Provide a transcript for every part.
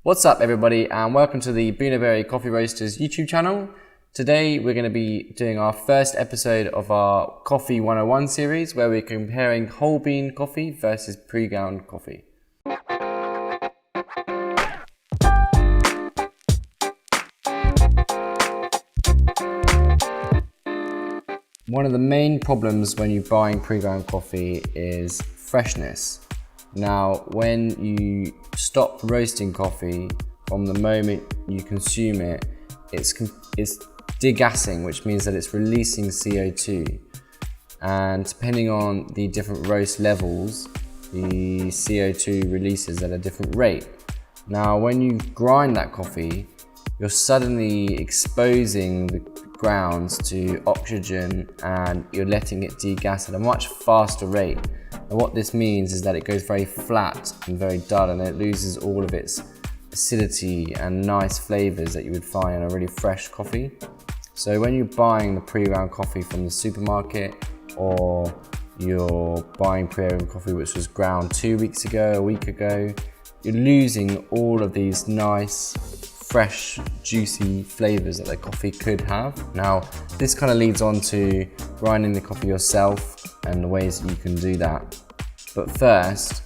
What's up everybody, and welcome to the Boonaberry Coffee Roasters YouTube channel. Today we're going to be doing our first episode of our Coffee 101 series where we're comparing whole bean coffee versus pre-ground coffee. One of the main problems when you're buying pre-ground coffee is freshness. Now, when you stop roasting coffee, from the moment you consume it, it's degassing, which means that it's releasing CO2. And depending on the different roast levels, the CO2 releases at a different rate. Now, when you grind that coffee, you're suddenly exposing the grounds to oxygen and you're letting it degas at a much faster rate. And what this means is that it goes very flat and very dull, and it loses all of its acidity and nice flavors that you would find in a really fresh coffee. So when you're buying the pre-ground coffee from the supermarket, or you're buying pre-ground coffee which was ground 2 weeks ago, a week ago, you're losing all of these nice, fresh, juicy flavors that the coffee could have. Now, this kind of leads on to grinding the coffee yourself and the ways that you can do that. But first,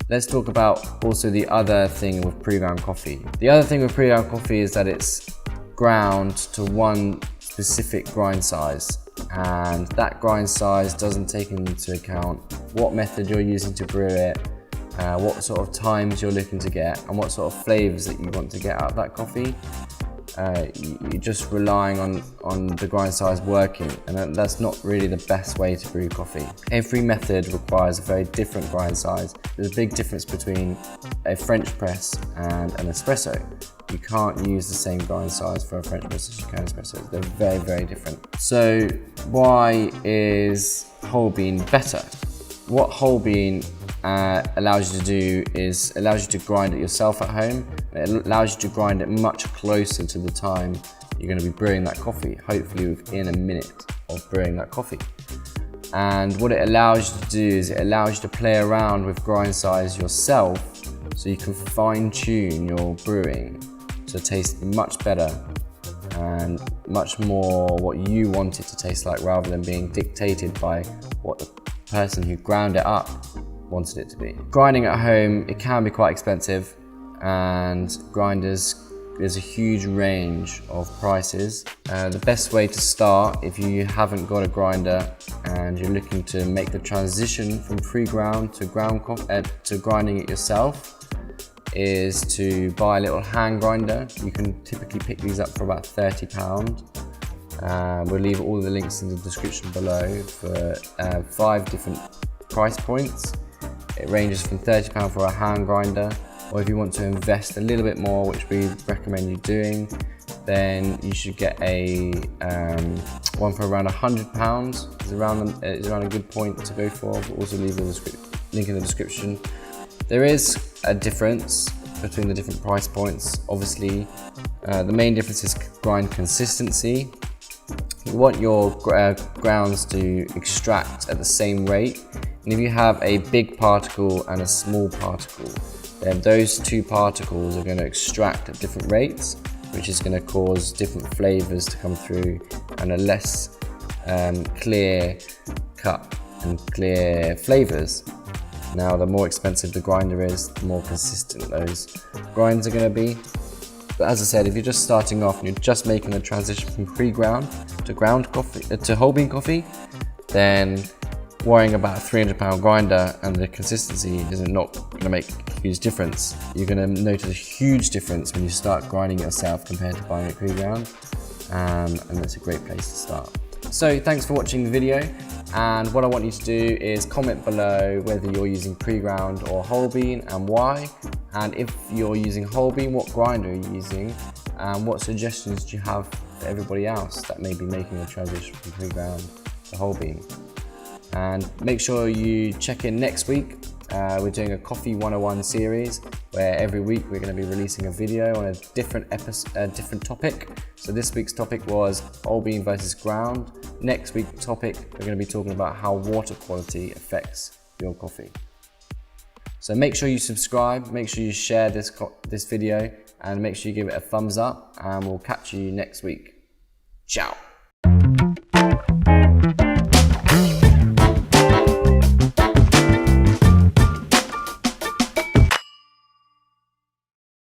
let's talk about also the other thing with pre-ground coffee. The other thing with pre-ground coffee is that it's ground to one specific grind size, and that grind size doesn't take into account what method you're using to brew it, what sort of times you're looking to get, and what sort of flavors that you want to get out of that coffee. You're just relying on the grind size working, and that's not really the best way to brew coffee. Every method requires a very different grind size. There's a big difference between a French press and an espresso. You can't use the same grind size for a French press as you can espresso. They're very, very different. So why is whole bean better? What whole bean allows you to do is allows you to grind it yourself at home. It allows you to grind it much closer to the time you're going to be brewing that coffee, hopefully within a minute of brewing that coffee. And what it allows you to do is it allows you to play around with grind size yourself, so you can fine tune your brewing to taste much better and much more what you want it to taste like, rather than being dictated by what the person who ground it up wanted it to be. Grinding at home, it can be quite expensive, and grinders, there's a huge range of prices. The best way to start, if you haven't got a grinder and you're looking to make the transition from pre-ground to ground coffee to grinding it yourself, is to buy a little hand grinder. You can typically pick these up for about £30. We'll leave all the links in the description below for 5 different price points. It ranges from £30 for a hand grinder, or if you want to invest a little bit more, which we recommend you doing, then you should get a one for around £100. Is around a good point to go for. We'll also leave the link in the description. There is a difference between the different price points. Obviously, the main difference is grind consistency. You want your grounds to extract at the same rate, and if you have a big particle and a small particle, then those two particles are going to extract at different rates, which is going to cause different flavors to come through and a less clear cut and clear flavors. Now, the more expensive the grinder is, the more consistent those grinds are going to be. But as I said, if you're just starting off and you're just making the transition from pre-ground to ground coffee to whole bean coffee, then worrying about a £300 grinder and the consistency is not going to make a huge difference. You're going to notice a huge difference when you start grinding it yourself compared to buying it pre-ground, and that's a great place to start. So thanks for watching the video, and what I want you to do is comment below whether you're using pre-ground or whole bean and why, and if you're using whole bean, what grinder are you using, and what suggestions do you have for everybody else that may be making a transition from pre-ground to whole bean. And make sure you check in next week. We're doing a Coffee 101 series where every week we're going to be releasing a video on a different topic. So this week's topic was whole bean versus ground. Next week's topic, we're going to be talking about how water quality affects your coffee. So make sure you subscribe, make sure you share this video, and make sure you give it a thumbs up, and we'll catch you next week. Ciao.